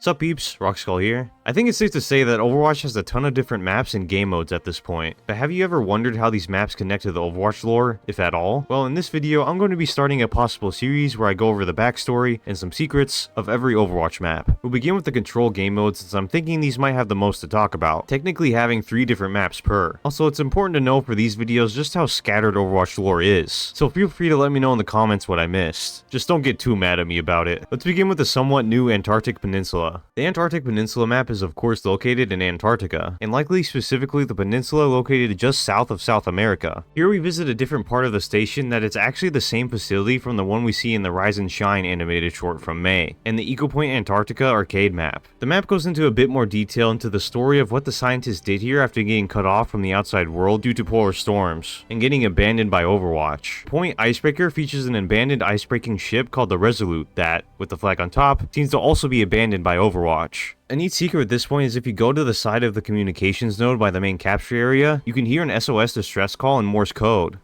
Sup peeps, Rockskull here. I think it's safe to say that Overwatch has a ton of different maps and game modes at this point, but have you ever wondered how these maps connect to the Overwatch lore, if at all? Well, in this video, I'm going to be starting a possible series where I go over the backstory and some secrets of every Overwatch map. We'll begin with the control game mode since I'm thinking these might have the most to talk about, technically having 3 different maps per. Also, it's important to know for these videos just how scattered Overwatch lore is, so feel free to let me know in the comments what I missed. Just don't get too mad at me about it. Let's begin with the somewhat new Antarctic Peninsula. The Antarctic Peninsula map is of course located in Antarctica, and likely specifically the peninsula located just south of South America. Here we visit a different part of the station that it's actually the same facility from the one we see in the Rise and Shine animated short from May, and the Ecopoint Antarctica arcade map. The map goes into a bit more detail into the story of what the scientists did here after getting cut off from the outside world due to polar storms, and getting abandoned by Overwatch. Point Icebreaker features an abandoned icebreaking ship called the Resolute that, with the flag on top, seems to also be abandoned by Overwatch. A neat secret at this point is if you go to the side of the communications node by the main capture area, you can hear an SOS distress call in Morse code.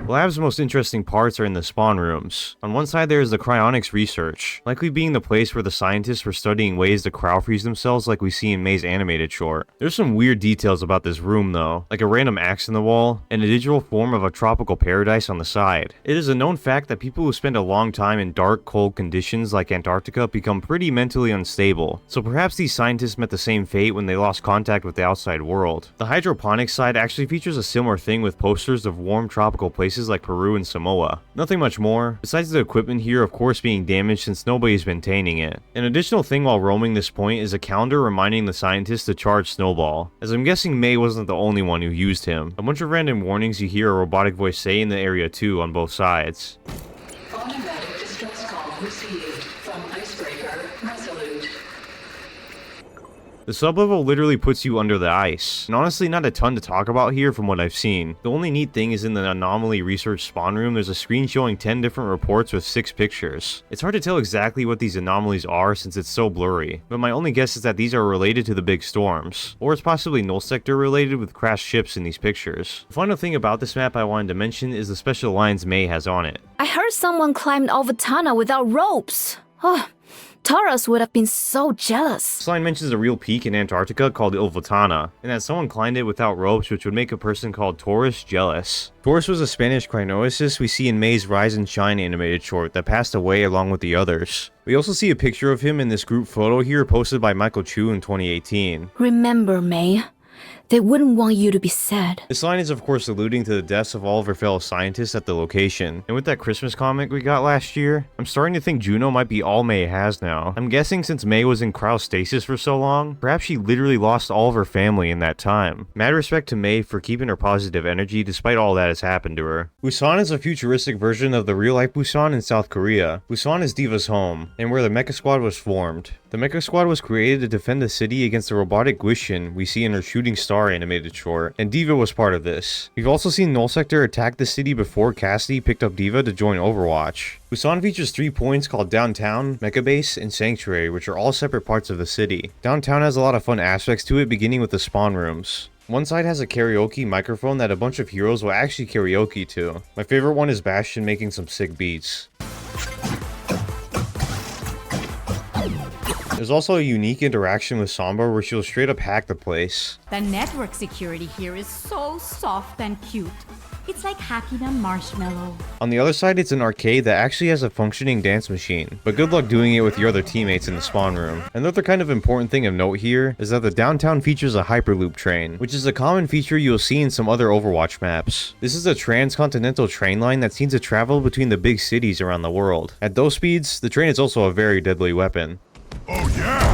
The lab's most interesting parts are in the spawn rooms. On one side there is the cryonics research, likely being the place where the scientists were studying ways to cryo-freeze themselves like we see in May's animated short. There's some weird details about this room though, like a random axe in the wall, and a digital form of a tropical paradise on the side. It is a known fact that people who spend a long time in dark, cold conditions like Antarctica become pretty mentally unstable, so perhaps these scientists met the same fate when they lost contact with the outside world. The hydroponics side actually features a similar thing with posters of warm tropical places like Peru and Samoa. Nothing much more, besides the equipment here of course being damaged since nobody's maintaining it. An additional thing while roaming this point is a calendar reminding the scientists to charge Snowball, as I'm guessing May wasn't the only one who used him. A bunch of random warnings you hear a robotic voice say in the area too on both sides. Automatic distress call received from Icebreaker Resolute. The sublevel literally puts you under the ice, and honestly not a ton to talk about here from what I've seen. The only neat thing is in the anomaly research spawn room there's a screen showing 10 different reports with 6 pictures. It's hard to tell exactly what these anomalies are since it's so blurry, but my only guess is that these are related to the big storms, or it's possibly null sector related with crashed ships in these pictures. The final thing about this map I wanted to mention is the special lines May has on it. I heard someone climbed Volcano without ropes. Oh, Taurus would have been so jealous. This line mentions a real peak in Antarctica called Volcano, and that someone climbed it without ropes, which would make a person called Taurus jealous. Taurus was a Spanish cryonicist we see in May's Rise and Shine animated short that passed away along with the others. We also see a picture of him in this group photo here posted by Michael Chu in 2018. Remember, May, they wouldn't want you to be sad. This line is of course alluding to the deaths of all of her fellow scientists at the location. And with that Christmas comic we got last year, I'm starting to think Juno might be all May has now. I'm guessing since May was in cryostasis for so long, perhaps she literally lost all of her family in that time. Mad respect to May for keeping her positive energy despite all that has happened to her. Busan is a futuristic version of the real life Busan in South Korea. Busan is D.Va's home, and where the Mecha Squad was formed. The Mecha Squad was created to defend the city against the robotic Guishin we see in her Shooting Star animated short, and D.Va was part of this. We've also seen Null Sector attack the city before Cassidy picked up D.Va to join Overwatch. Busan features 3 points called Downtown, Mecha Base, and Sanctuary, which are all separate parts of the city. Downtown has a lot of fun aspects to it, beginning with the spawn rooms. One side has a karaoke microphone that a bunch of heroes will actually karaoke to. My favorite one is Bastion making some sick beats. There's also a unique interaction with Sombra where she'll straight up hack the place. The network security here is so soft and cute. It's like hacking a marshmallow. On the other side, it's an arcade that actually has a functioning dance machine, but good luck doing it with your other teammates in the spawn room. Another kind of important thing of note here is that the downtown features a Hyperloop train, which is a common feature you'll see in some other Overwatch maps. This is a transcontinental train line that seems to travel between the big cities around the world. At those speeds, the train is also a very deadly weapon. Oh yeah!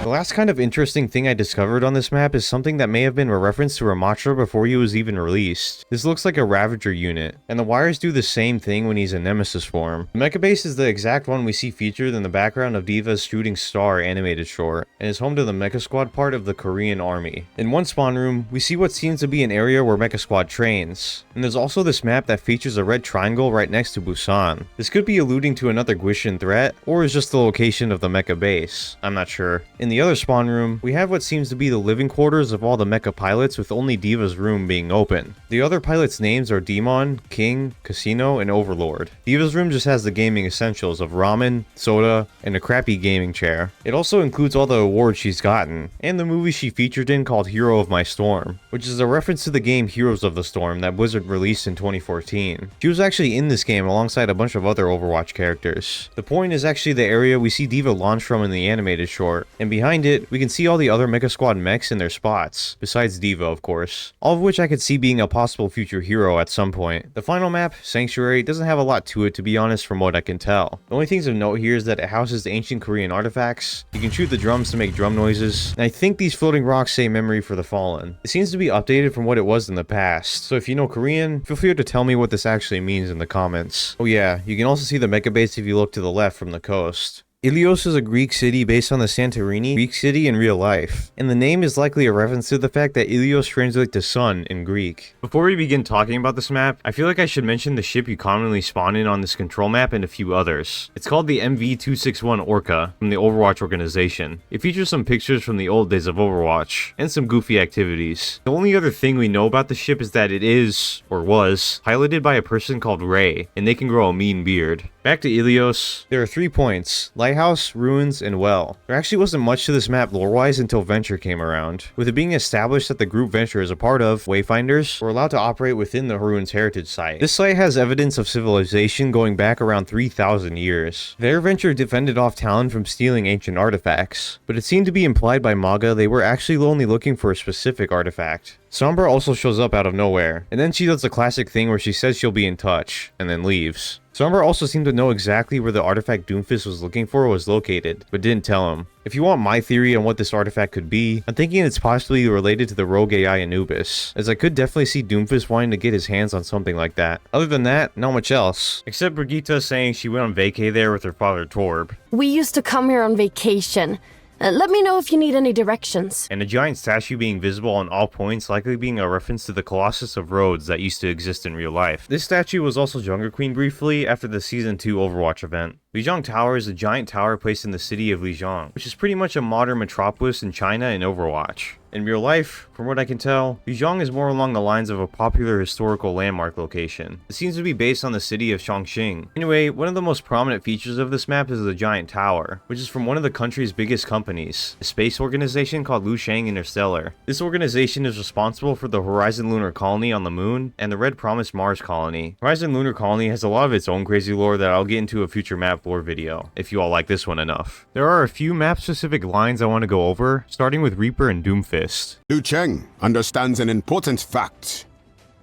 The last kind of interesting thing I discovered on this map is something that may have been a reference to Ramatra before he was even released. This looks like a Ravager unit, and the wires do the same thing when he's in Nemesis form. The Mecha Base is the exact one we see featured in the background of D.Va's Shooting Star animated short, and is home to the Mecha Squad part of the Korean army. In one spawn room, we see what seems to be an area where Mecha Squad trains, and there's also this map that features a red triangle right next to Busan. This could be alluding to another Guishin threat, or is just the location of the Mecha Base. I'm not sure. In the the other spawn room, we have what seems to be the living quarters of all the mecha pilots, with only Diva's room being open. The other pilots' names are Demon, King, Casino, and Overlord. Diva's room just has the gaming essentials of ramen, soda, and a crappy gaming chair. It also includes all the awards she's gotten, and the movie she featured in called Hero of My Storm, which is a reference to the game Heroes of the Storm that Blizzard released in 2014. She was actually in this game alongside a bunch of other Overwatch characters. The point is actually the area we see Diva launch from in the animated short, and behind it, we can see all the other Mecha Squad mechs in their spots, besides Diva of course, all of which I could see being a possible future hero at some point. The final map, Sanctuary, doesn't have a lot to it to be honest from what I can tell. The only things of note here is that it houses the ancient Korean artifacts, you can shoot the drums to make drum noises, and I think these floating rocks say memory for the fallen. It seems to be updated from what it was in the past, so if you know Korean, feel free to tell me what this actually means in the comments. Oh yeah, you can also see the mecha base if you look to the left from the coast. Ilios is a Greek city based on the Santorini Greek city in real life, and the name is likely a reference to the fact that Ilios translates to sun in Greek. Before we begin talking about this map, I feel like I should mention the ship you commonly spawn in on this control map and a few others. It's called the MV-261 Orca from the Overwatch organization. It features some pictures from the old days of Overwatch, and some goofy activities. The only other thing we know about the ship is that it is, or was, piloted by a person called Ray, and they can grow a mean beard. Back to Ilios, there are 3 points: lighthouse, ruins, and well. There actually wasn't much to this map lore-wise until Venture came around, with it being established that the group Venture is a part of, Wayfinders, were allowed to operate within the ruins heritage site. This site has evidence of civilization going back around 3,000 years. Their Venture defended off Talon from stealing ancient artifacts, but it seemed to be implied by Maga they were actually only looking for a specific artifact. Sombra also shows up out of nowhere, and then she does the classic thing where she says she'll be in touch, and then leaves. Sombra also seemed to know exactly where the artifact Doomfist was looking for was located, but didn't tell him. If you want my theory on what this artifact could be, I'm thinking it's possibly related to the rogue AI Anubis, as I could definitely see Doomfist wanting to get his hands on something like that. Other than that, not much else. Except Brigitte saying she went on vacay there with her father Torb. We used to come here on vacation. Let me know if you need any directions. And a giant statue being visible on all points, likely being a reference to the Colossus of Rhodes that used to exist in real life. This statue was also Jungle Queen briefly after the Season 2 Overwatch event. Lijiang Tower is a giant tower placed in the city of Lijiang, which is pretty much a modern metropolis in China in Overwatch. In real life, from what I can tell, Lijiang is more along the lines of a popular historical landmark location. It seems to be based on the city of Chongqing. Anyway, one of the most prominent features of this map is the giant tower, which is from one of the country's biggest companies, a space organization called Lijiang Interstellar. This organization is responsible for the Horizon Lunar Colony on the moon and the Red Promise Mars Colony. Horizon Lunar Colony has a lot of its own crazy lore that I'll get into a future map lore video, if you all like this one enough. There are a few map-specific lines I want to go over, starting with Reaper and Doomfist. Liu Cheng understands an important fact.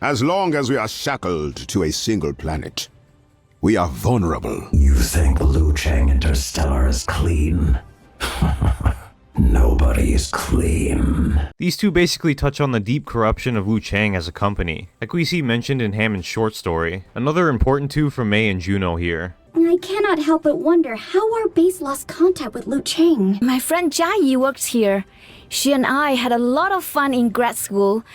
As long as we are shackled to a single planet, we are vulnerable. You think Lijiang Interstellar is clean? Nobody's clean. These two basically touch on the deep corruption of Lijiang as a company, like we see mentioned in Hammond's short story. Another important two from Mei and Juno here. I cannot help but wonder how our base lost contact with Lijiang. My friend Jai works here. She and I had a lot of fun in grad school.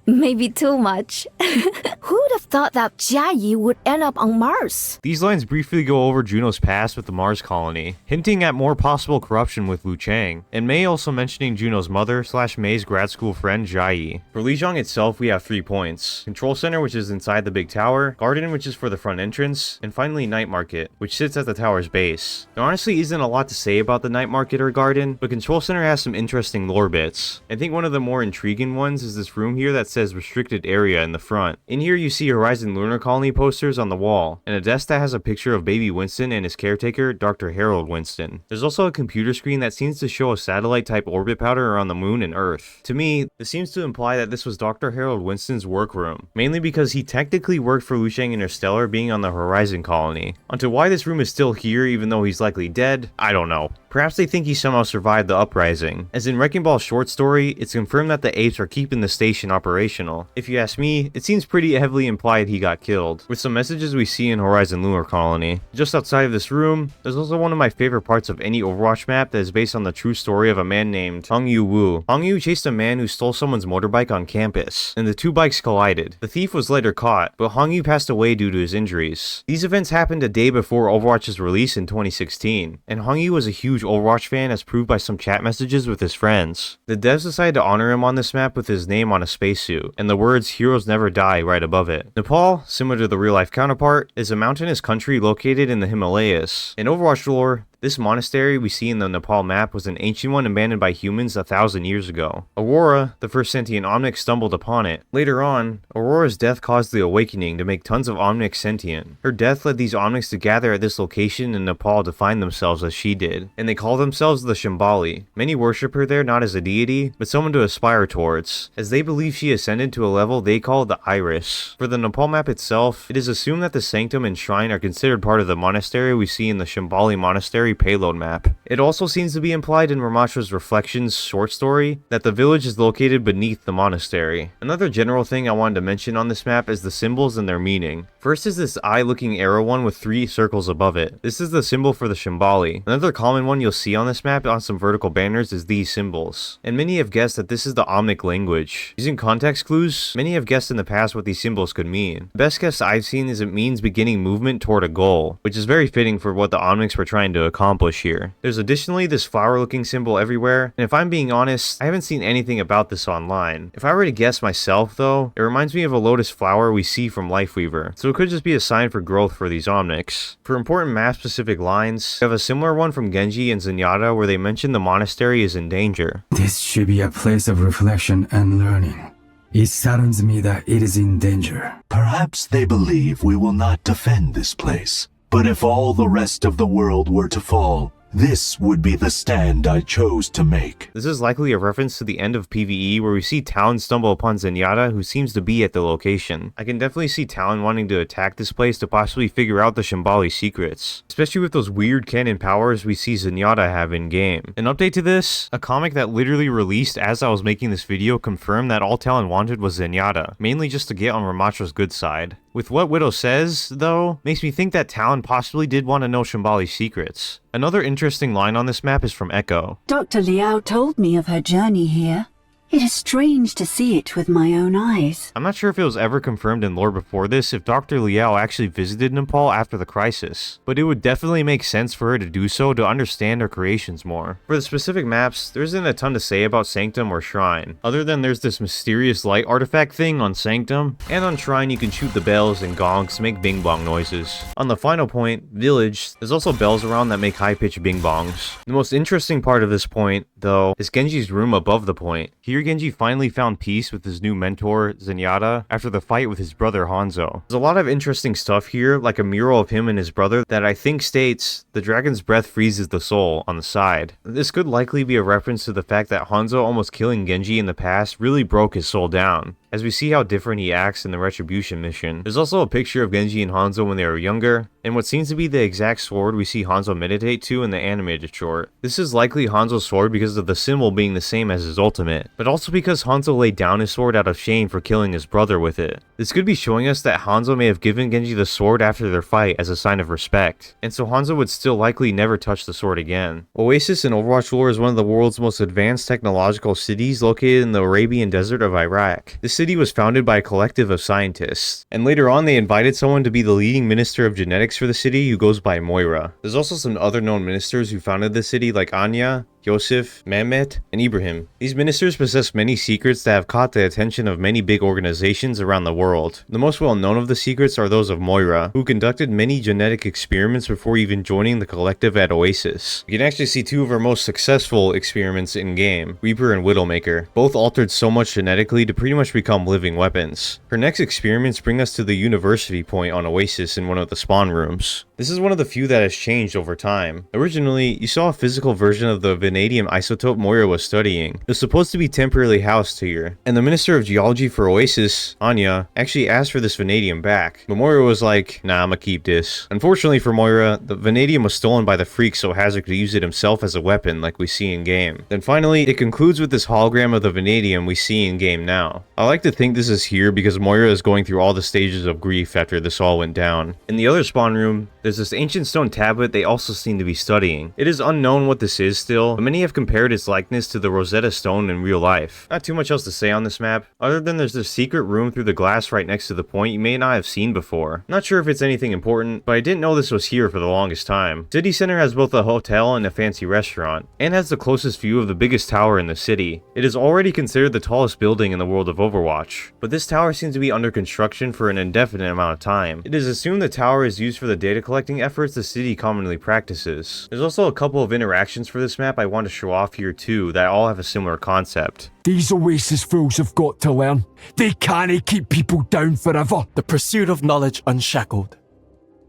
Maybe too much. Who'd have thought that Jai would end up on Mars? These lines briefly go over Juno's past with the Mars colony, hinting at more possible corruption with Lijiang, and Mei also mentioning Juno's mother / Mei's grad school friend Jai. For Lijiang itself, we have 3 points: Control Center, which is inside the big tower, Garden, which is for the front entrance, and finally Night Market, which sits at the tower's base. There honestly isn't a lot to say about the Night Market or Garden, but Control Center has some interesting lore bits. I think one of the more intriguing ones is this room here that says restricted area in the front. In here you see Horizon Lunar Colony posters on the wall, and a desk that has a picture of baby Winston and his caretaker, Dr. Harold Winston. There's also a computer screen that seems to show a satellite type orbit powder around the moon and Earth. To me, this seems to imply that this was Dr. Harold Winston's workroom, mainly because he technically worked for Lijiang Interstellar being on the Horizon Colony. Onto why this room is still here even though he's likely dead, I don't know. Perhaps they think he somehow survived the uprising. As in Wrecking Ball's short story, it's confirmed that the apes are keeping the station operational operational. If you ask me, it seems pretty heavily implied he got killed, with some messages we see in Horizon Lunar Colony. Just outside of this room, there's also one of my favorite parts of any Overwatch map that is based on the true story of a man named Hong Yu Wu. Hong Yu chased a man who stole someone's motorbike on campus, and the two bikes collided. The thief was later caught, but Hong Yu passed away due to his injuries. These events happened a day before Overwatch's release in 2016, and Hong Yu was a huge Overwatch fan as proved by some chat messages with his friends. The devs decided to honor him on this map with his name on a spacesuit, and the words "Heroes Never Die" right above it. Nepal, similar to the real-life counterpart, is a mountainous country located in the Himalayas. In Overwatch lore, this monastery we see in the Nepal map was an ancient one abandoned by humans 1,000 years ago. Aurora, the first sentient Omnic, stumbled upon it. Later on, Aurora's death caused the awakening to make tons of Omnics sentient. Her death led these Omnics to gather at this location in Nepal to find themselves as she did, and they call themselves the Shambali. Many worship her there not as a deity, but someone to aspire towards, as they believe she ascended to a level they call the Iris. For the Nepal map itself, it is assumed that the sanctum and shrine are considered part of the monastery we see in the Shambali Monastery payload map. It also seems to be implied in Ramatra's Reflections short story that the village is located beneath the monastery. Another general thing I wanted to mention on this map is the symbols and their meaning. First is this eye-looking arrow one with 3 circles above it. This is the symbol for the Shambali. Another common one you'll see on this map on some vertical banners is these symbols, and many have guessed that this is the Omnic language. Using context clues, many have guessed in the past what these symbols could mean. The best guess I've seen is it means beginning movement toward a goal, which is very fitting for what the Omnics were trying to accomplish here. There's additionally this flower looking symbol everywhere, and if I'm being honest, I haven't seen anything about this online. If I were to guess myself though, it reminds me of a lotus flower we see from Lifeweaver, so it could just be a sign for growth for these Omnics. For important map specific lines, we have a similar one from Genji and Zenyatta where they mention the monastery is in danger. This should be a place of reflection and learning. It saddens me that it is in danger. Perhaps they believe we will not defend this place. But if all the rest of the world were to fall, this would be the stand I chose to make. This is likely a reference to the end of PvE where we see Talon stumble upon Zenyatta, who seems to be at the location. I can definitely see Talon wanting to attack this place to possibly figure out the Shambali secrets, especially with those weird cannon powers we see Zenyatta have in game. An update to this, a comic that literally released as I was making this video confirmed that all Talon wanted was Zenyatta, mainly just to get on Ramatra's good side. With what Widow says, though, makes me think that Talon possibly did want to know Shambali's secrets. Another interesting line on this map is from Echo. Dr. Liao told me of her journey here. It is strange to see it with my own eyes. I'm not sure if it was ever confirmed in lore before this if Dr. Liao actually visited Nepal after the crisis, but it would definitely make sense for her to do so to understand her creations more. For the specific maps, there isn't a ton to say about Sanctum or Shrine, other than there's this mysterious light artifact thing on Sanctum, and on Shrine you can shoot the bells and gongs to make bing bong noises. On the final point, Village, there's also bells around that make high-pitched bing bongs. The most interesting part of this point, though, is Genji's room above the point. Here Genji finally found peace with his new mentor, Zenyatta, after the fight with his brother Hanzo. There's a lot of interesting stuff here, like a mural of him and his brother that I think states, "The dragon's breath freezes the soul," on the side. This could likely be a reference to the fact that Hanzo almost killing Genji in the past really broke his soul down, as we see how different he acts in the Retribution mission. There's also a picture of Genji and Hanzo when they were younger, and what seems to be the exact sword we see Hanzo meditate to in the animated short. This is likely Hanzo's sword because of the symbol being the same as his ultimate, but also because Hanzo laid down his sword out of shame for killing his brother with it. This could be showing us that Hanzo may have given Genji the sword after their fight as a sign of respect, and so Hanzo would still likely never touch the sword again. Oasis in Overwatch lore is one of the world's most advanced technological cities located in the Arabian desert of Iraq. This city was founded by a collective of scientists, and later on they invited someone to be the leading minister of genetics for the city who goes by Moira. There's also some other known ministers who founded the city like Anya, Yosef, Mehmet, and Ibrahim. These ministers possess many secrets that have caught the attention of many big organizations around the world. The most well known of the secrets are those of Moira, who conducted many genetic experiments before even joining the collective at Oasis. You can actually see two of her most successful experiments in-game, Reaper and Widowmaker, both altered so much genetically to pretty much become living weapons. Her next experiments bring us to the university point on Oasis in one of the spawn rooms. This is one of the few that has changed over time. Originally, you saw a physical version of the vanadium isotope Moira was studying. It was supposed to be temporarily housed here, and the Minister of Geology for Oasis, Anya, actually asked for this vanadium back. But Moira was like, nah, I'ma keep this. Unfortunately for Moira, the vanadium was stolen by the freak, so Hazard could use it himself as a weapon like we see in game. Then finally, it concludes with this hologram of the vanadium we see in game now. I like to think this is here because Moira is going through all the stages of grief after this all went down. In the other spawn room, there's this ancient stone tablet they also seem to be studying. It is unknown what this is still, but many have compared its likeness to the Rosetta Stone in real life. Not too much else to say on this map, other than there's this secret room through the glass right next to the point you may not have seen before. Not sure if it's anything important, but I didn't know this was here for the longest time. City Center has both a hotel and a fancy restaurant, and has the closest view of the biggest tower in the city. It is already considered the tallest building in the world of Overwatch, but this tower seems to be under construction for an indefinite amount of time. It is assumed the tower is used for the data collecting efforts the city commonly practices. There's also a couple of interactions for this map I want to show off here too that all have a similar concept. These Oasis fools have got to learn. They can't keep people down forever. The pursuit of knowledge unshackled.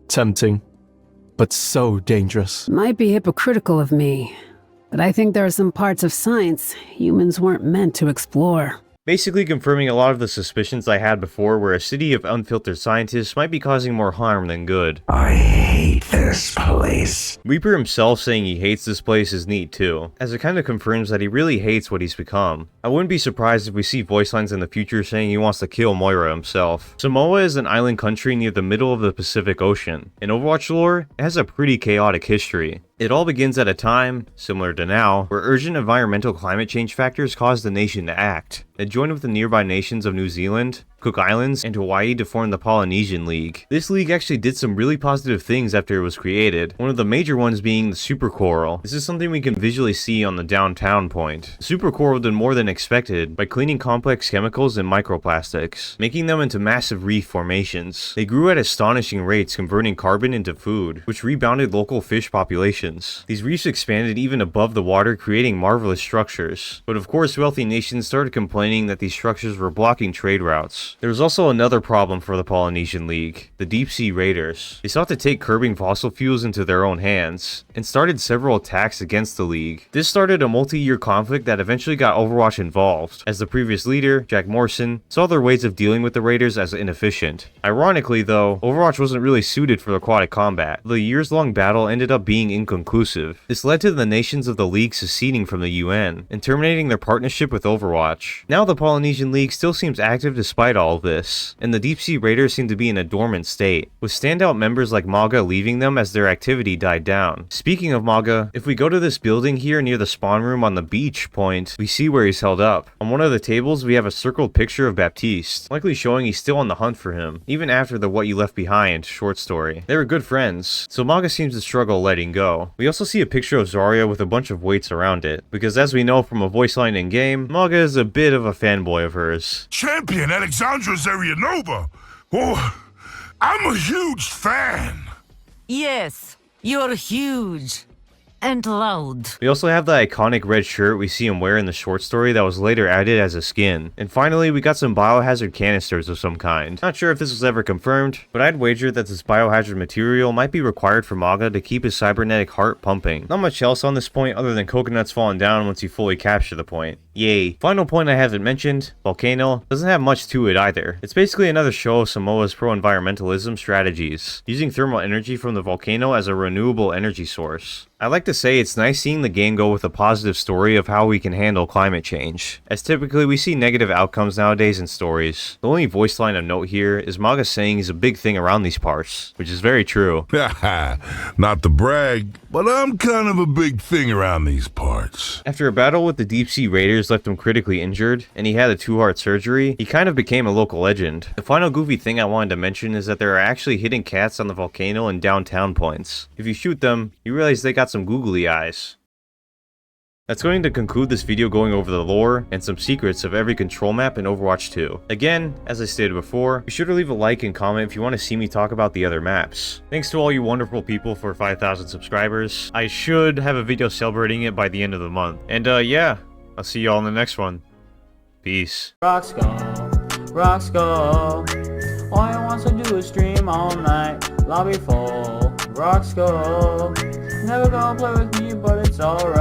Tempting, but so dangerous. Might be hypocritical of me, but I think there are some parts of science humans weren't meant to explore. Basically confirming a lot of the suspicions I had before, where a city of unfiltered scientists might be causing more harm than good. I hate this place. Reaper himself saying he hates this place is neat too, as it kind of confirms that he really hates what he's become. I wouldn't be surprised if we see voice lines in the future saying he wants to kill Moira himself. Samoa is an island country near the middle of the Pacific Ocean. In Overwatch lore, it has a pretty chaotic history. It all begins at a time, similar to now, where urgent environmental climate change factors caused the nation to act. It joined with the nearby nations of New Zealand, Cook Islands, and Hawaii to form the Polynesian League. This league actually did some really positive things after it was created, one of the major ones being the Super Coral. This is something we can visually see on the downtown point. The Super Coral did more than expected by cleaning complex chemicals and microplastics, making them into massive reef formations. They grew at astonishing rates, converting carbon into food, which rebounded local fish populations. These reefs expanded even above the water, creating marvelous structures. But of course, wealthy nations started complaining that these structures were blocking trade routes. There was also another problem for the Polynesian League, the deep sea raiders. They sought to take curbing fossil fuels into their own hands, and started several attacks against the League. This started a multi-year conflict that eventually got Overwatch involved, as the previous leader, Jack Morrison, saw their ways of dealing with the raiders as inefficient. Ironically though, Overwatch wasn't really suited for aquatic combat. The years-long battle ended up being inconclusive. This led to the nations of the League seceding from the UN, and terminating their partnership with Overwatch. Now the Polynesian League still seems active despite all of this, and the deep sea raiders seem to be in a dormant state, with standout members like Maga leaving them as their activity died down. Speaking of Maga, if we go to this building here near the spawn room on the beach point, we see where he's held up. On one of the tables we have a circled picture of Baptiste, likely showing he's still on the hunt for him, even after the What You Left Behind short story. They were good friends, so Maga seems to struggle letting go. We also see a picture of Zarya with a bunch of weights around it, because as we know from a voice line in game, Maga is a bit of a fanboy of hers. Champion Alexandra Zarianova! Oh, I'm a huge fan! Yes, you're huge. And loud. We also have the iconic red shirt we see him wear in the short story that was later added as a skin. And finally, we got some biohazard canisters of some kind. Not sure if this was ever confirmed, but I'd wager that this biohazard material might be required for Maga to keep his cybernetic heart pumping. Not much else on this point other than coconuts falling down once you fully capture the point. Yay. Final point I haven't mentioned, Volcano, doesn't have much to it either. It's basically another show of Samoa's pro-environmentalism strategies, using thermal energy from the volcano as a renewable energy source. I like to say it's nice seeing the game go with a positive story of how we can handle climate change, as typically we see negative outcomes nowadays in stories. The only voice line of note here is Maga saying he's a big thing around these parts, which is very true. Not to brag, but I'm kind of a big thing around these parts. After a battle with the deep sea raiders left him critically injured, and he had a 2-heart surgery, he kind of became a local legend. The final goofy thing I wanted to mention is that there are actually hidden cats on the volcano and downtown points. If you shoot them, you realize they got some googly eyes. That's going to conclude this video going over the lore and some secrets of every control map in Overwatch 2. Again, as I stated before, be sure to leave a like and comment if you want to see me talk about the other maps. Thanks to all you wonderful people for 5,000 subscribers. I should have a video celebrating it by the end of the month. And yeah, I'll see y'all in the next one. Peace. Rock skull. All I want to do is stream all night. Lobby full. rock skull. Never gonna play with me, but it's alright.